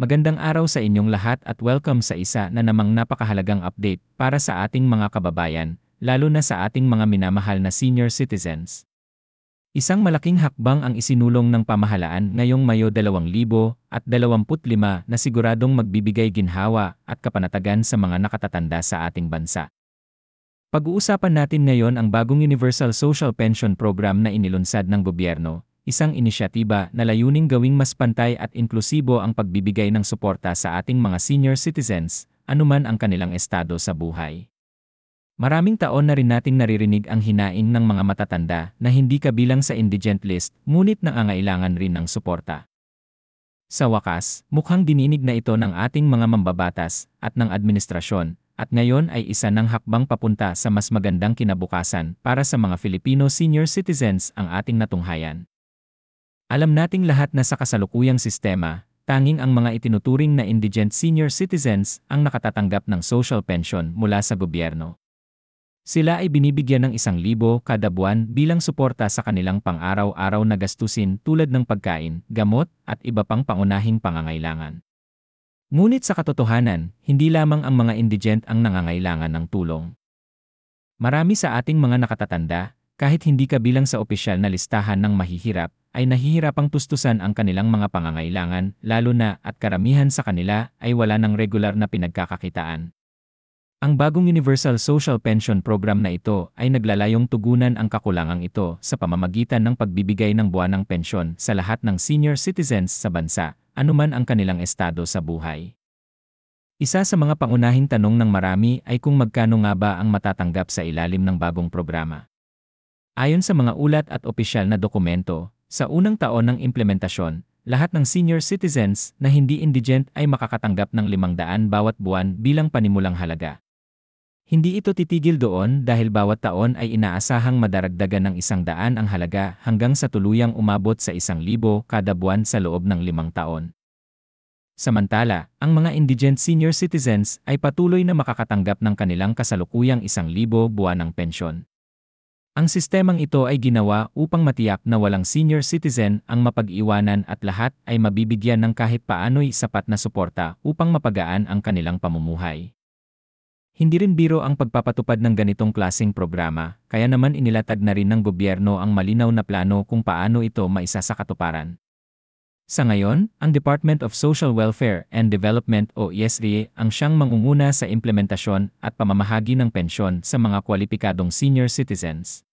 Magandang araw sa inyong lahat at welcome sa isa na namang napakahalagang update para sa ating mga kababayan, lalo na sa ating mga minamahal na senior citizens. Isang malaking hakbang ang isinulong ng pamahalaan ngayong Mayo 2025 na siguradong magbibigay ginhawa at kapanatagan sa mga nakatatanda sa ating bansa. Pag-uusapan natin ngayon ang bagong Universal Social Pension Program na inilunsad ng gobyerno. Isang inisyatiba na layuning gawing mas pantay at inklusibo ang pagbibigay ng suporta sa ating mga senior citizens, anuman ang kanilang estado sa buhay. Maraming taon na rin nating naririnig ang hinaing ng mga matatanda na hindi kabilang sa indigent list, ngunit nangangailangan rin ng suporta. Sa wakas, mukhang dininig na ito ng ating mga mambabatas at ng administrasyon, at ngayon ay isa ng hakbang papunta sa mas magandang kinabukasan para sa mga Filipino senior citizens ang ating natunghayan. Alam nating lahat na sa kasalukuyang sistema, tanging ang mga itinuturing na indigent senior citizens ang nakatatanggap ng social pension mula sa gobyerno. Sila ay binibigyan ng 1,000 kada buwan bilang suporta sa kanilang pang-araw-araw na gastusin tulad ng pagkain, gamot, at iba pang pangunahing pangangailangan. Ngunit sa katotohanan, hindi lamang ang mga indigent ang nangangailangan ng tulong. Marami sa ating mga nakatatanda, kahit hindi kabilang sa opisyal na listahan ng mahihirap, ay nahihirapang tustusan ang kanilang mga pangangailangan, lalo na at karamihan sa kanila ay wala ng regular na pinagkakakitaan. Ang bagong Universal Social Pension Program na ito ay naglalayong tugunan ang kakulangang ito sa pamamagitan ng pagbibigay ng buwanang pensyon sa lahat ng senior citizens sa bansa, anuman ang kanilang estado sa buhay. Isa sa mga pangunahing tanong ng marami ay kung magkano nga ba ang matatanggap sa ilalim ng bagong programa. Ayon sa mga ulat at opisyal na dokumento, sa unang taon ng implementasyon, lahat ng senior citizens na hindi indigent ay makakatanggap ng 500 bawat buwan bilang panimulang halaga. Hindi ito titigil doon dahil bawat taon ay inaasahang madaragdagan ng 100 ang halaga hanggang sa tuluyang umabot sa 1,000 kada buwan sa loob ng 5 taon. Samantala, ang mga indigent senior citizens ay patuloy na makakatanggap ng kanilang kasalukuyang 1,000 buwanang pensyon. Ang sistemang ito ay ginawa upang matiyak na walang senior citizen ang mapag-iwanan at lahat ay mabibigyan ng kahit paano'y sapat na suporta upang mapagaan ang kanilang pamumuhay. Hindi rin biro ang pagpapatupad ng ganitong klaseng programa, kaya naman inilatag na rin ng gobyerno ang malinaw na plano kung paano ito maisasakatuparan. Sa ngayon, ang Department of Social Welfare and Development o ESDA ang siyang mangunguna sa implementasyon at pamamahagi ng pensyon sa mga kwalipikadong senior citizens.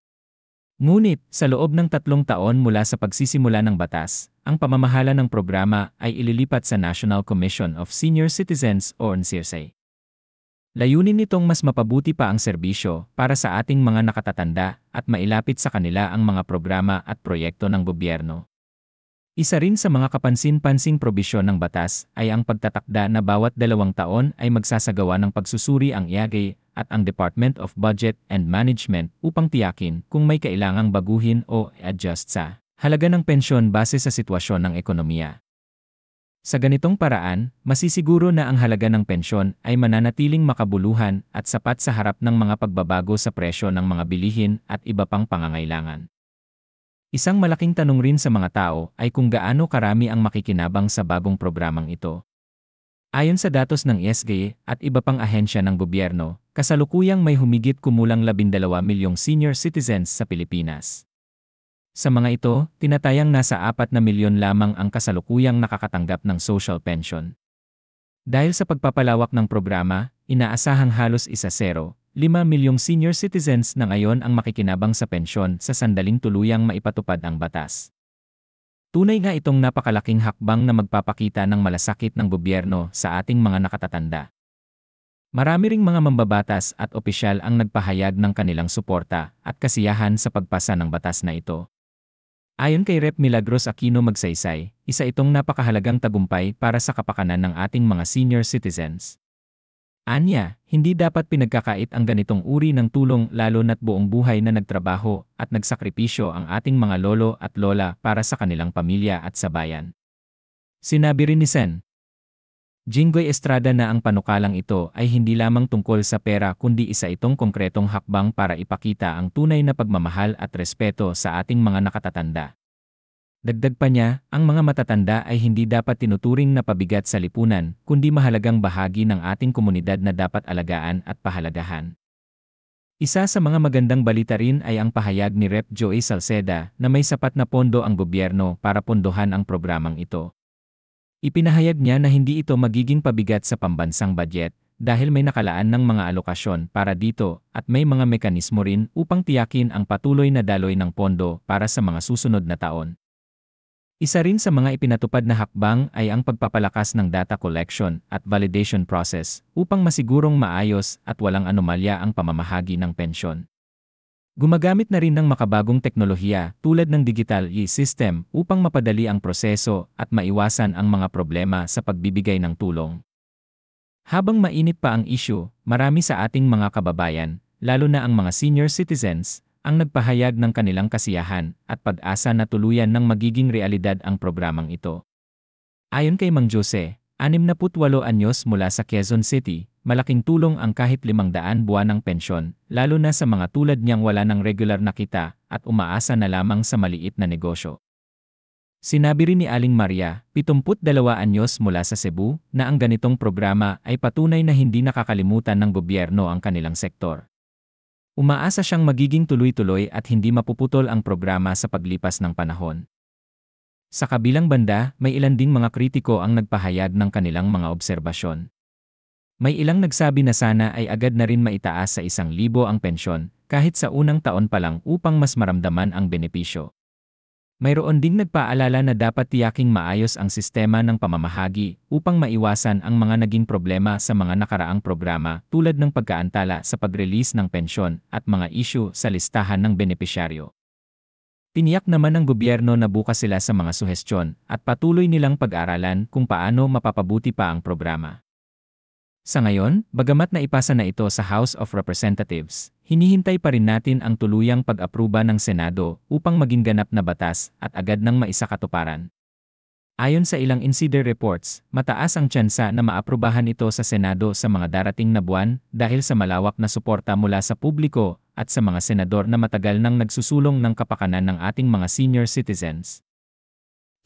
Ngunit, sa loob ng 3 taon mula sa pagsisimula ng batas, ang pamamahala ng programa ay ililipat sa National Commission of Senior Citizens o NCSA. Layunin nitong mas mapabuti pa ang serbisyo para sa ating mga nakatatanda at mailapit sa kanila ang mga programa at proyekto ng gobyerno. Isa rin sa mga kapansin-pansing probisyon ng batas ay ang pagtatakda na bawat 2 taon ay magsasagawa ng pagsusuri ang IAGE at ang Department of Budget and Management upang tiyakin kung may kailangang baguhin o adjust sa halaga ng pensyon base sa sitwasyon ng ekonomiya. Sa ganitong paraan, masisiguro na ang halaga ng pensyon ay mananatiling makabuluhan at sapat sa harap ng mga pagbabago sa presyo ng mga bilihin at iba pang pangangailangan. Isang malaking tanong rin sa mga tao ay kung gaano karami ang makikinabang sa bagong programang ito. Ayon sa datos ng ESDA at iba pang ahensya ng gobyerno, kasalukuyang may humigit kumulang 12 milyong senior citizens sa Pilipinas. Sa mga ito, tinatayang nasa 4 na milyon lamang ang kasalukuyang nakakatanggap ng social pension. Dahil sa pagpapalawak ng programa, inaasahang halos 1.5 milyong senior citizens na ngayon ang makikinabang sa pensyon sa sandaling tuluyang maipatupad ang batas. Tunay nga itong napakalaking hakbang na magpapakita ng malasakit ng gobyerno sa ating mga nakatatanda. Marami ring mga mambabatas at opisyal ang nagpahayag ng kanilang suporta at kasiyahan sa pagpasa ng batas na ito. Ayon kay Rep. Milagros Aquino Magsaysay, isa itong napakahalagang tagumpay para sa kapakanan ng ating mga senior citizens. Anya, hindi dapat pinagkakait ang ganitong uri ng tulong lalo na't buong buhay na nagtrabaho at nagsakripisyo ang ating mga lolo at lola para sa kanilang pamilya at sa bayan. Sinabi rin ni Sen. Jinggoy Estrada na ang panukalang ito ay hindi lamang tungkol sa pera kundi isa itong konkretong hakbang para ipakita ang tunay na pagmamahal at respeto sa ating mga nakatatanda. Dagdag pa niya, ang mga matatanda ay hindi dapat tinuturing na pabigat sa lipunan, kundi mahalagang bahagi ng ating komunidad na dapat alagaan at pahalagahan. Isa sa mga magandang balita rin ay ang pahayag ni Rep. Joey Salceda na may sapat na pondo ang gobyerno para pondohan ang programang ito. Ipinahayag niya na hindi ito magiging pabigat sa pambansang budget dahil may nakalaan ng mga alokasyon para dito at may mga mekanismo rin upang tiyakin ang patuloy na daloy ng pondo para sa mga susunod na taon. Isa rin sa mga ipinatupad na hakbang ay ang pagpapalakas ng data collection at validation process upang masigurong maayos at walang anomalya ang pamamahagi ng pensyon. Gumagamit na rin ng makabagong teknolohiya tulad ng digital e-system upang mapadali ang proseso at maiwasan ang mga problema sa pagbibigay ng tulong. Habang mainit pa ang issue, marami sa ating mga kababayan, lalo na ang mga senior citizens, ang nagpahayag ng kanilang kasiyahan at pag-asa na tuluyan ng magiging realidad ang programang ito. Ayon kay Mang Jose, 68 anyos mula sa Quezon City, malaking tulong ang kahit 500 buwan ng pensyon, lalo na sa mga tulad niyang wala ng regular na kita at umaasa na lamang sa maliit na negosyo. Sinabi rin ni Aling Maria, 72 anyos mula sa Cebu, na ang ganitong programa ay patunay na hindi nakakalimutan ng gobyerno ang kanilang sektor. Umaasa siyang magiging tuloy-tuloy at hindi mapuputol ang programa sa paglipas ng panahon. Sa kabilang banda, may ilan ding mga kritiko ang nagpahayag ng kanilang mga obserbasyon. May ilang nagsabi na sana ay agad na rin maitaas sa 1,000 ang pensyon, kahit sa unang taon pa lang upang mas maramdaman ang benepisyo. Mayroon ding nagpaalala na dapat tiyaking maayos ang sistema ng pamamahagi upang maiwasan ang mga naging problema sa mga nakaraang programa tulad ng pagkaantala sa pag-release ng pensyon at mga issue sa listahan ng benepisyaryo. Tiniyak naman ng gobyerno na bukas sila sa mga suhestyon at patuloy nilang pag-aralan kung paano mapapabuti pa ang programa. Sa ngayon, bagamat naipasa na ito sa House of Representatives, hinihintay pa rin natin ang tuluyang pag-apruba ng Senado upang maging ganap na batas at agad nang maisakatuparan. Ayon sa ilang insider reports, mataas ang tsansa na maaprubahan ito sa Senado sa mga darating na buwan dahil sa malawak na suporta mula sa publiko at sa mga senador na matagal nang nagsusulong ng kapakanan ng ating mga senior citizens.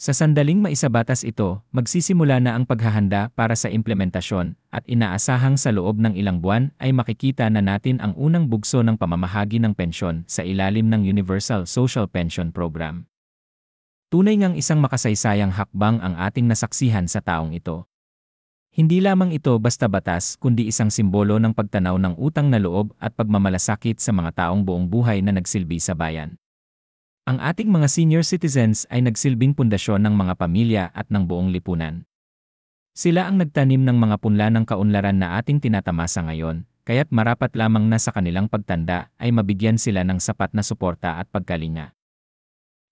Sa sandaling maisabatas ito, magsisimula na ang paghahanda para sa implementasyon at inaasahang sa loob ng ilang buwan ay makikita na natin ang unang bugso ng pamamahagi ng pensyon sa ilalim ng Universal Social Pension Program. Tunay ngang isang makasaysayang hakbang ang ating nasaksihan sa taong ito. Hindi lamang ito basta batas kundi isang simbolo ng pagtanaw ng utang na loob at pagmamalasakit sa mga taong buong buhay na nagsilbi sa bayan. Ang ating mga senior citizens ay nagsilbing pundasyon ng mga pamilya at ng buong lipunan. Sila ang nagtanim ng mga punla ng kaunlaran na ating tinatamasa ngayon, kaya't marapat lamang na sa kanilang pagtanda ay mabigyan sila ng sapat na suporta at pagkalinga.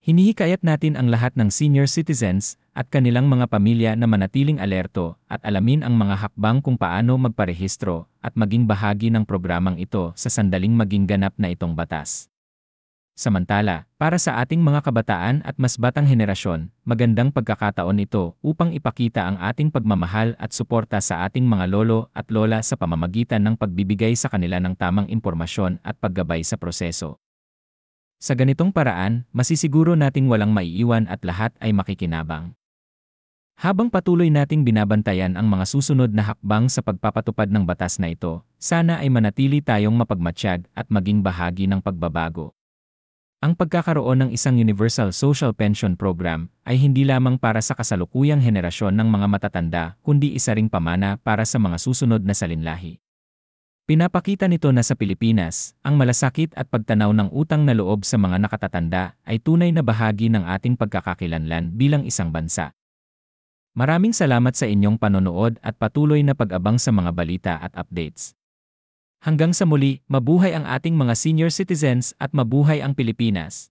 Hinihikayat natin ang lahat ng senior citizens at kanilang mga pamilya na manatiling alerto at alamin ang mga hakbang kung paano magparehistro at maging bahagi ng programang ito sa sandaling maging ganap na itong batas. Samantala, para sa ating mga kabataan at mas batang henerasyon, magandang pagkakataon ito upang ipakita ang ating pagmamahal at suporta sa ating mga lolo at lola sa pamamagitan ng pagbibigay sa kanila ng tamang impormasyon at paggabay sa proseso. Sa ganitong paraan, masisiguro nating walang maiiwan at lahat ay makikinabang. Habang patuloy nating binabantayan ang mga susunod na hakbang sa pagpapatupad ng batas na ito, sana ay manatili tayong mapagmatsyag at maging bahagi ng pagbabago. Ang pagkakaroon ng isang Universal Social Pension Program ay hindi lamang para sa kasalukuyang henerasyon ng mga matatanda kundi isa ring pamana para sa mga susunod na salinlahi. Pinapakita nito na sa Pilipinas, ang malasakit at pagtanaw ng utang na loob sa mga nakatatanda ay tunay na bahagi ng ating pagkakakilanlan bilang isang bansa. Maraming salamat sa inyong panonood at patuloy na pag-abang sa mga balita at updates. Hanggang sa muli, mabuhay ang ating mga senior citizens at mabuhay ang Pilipinas.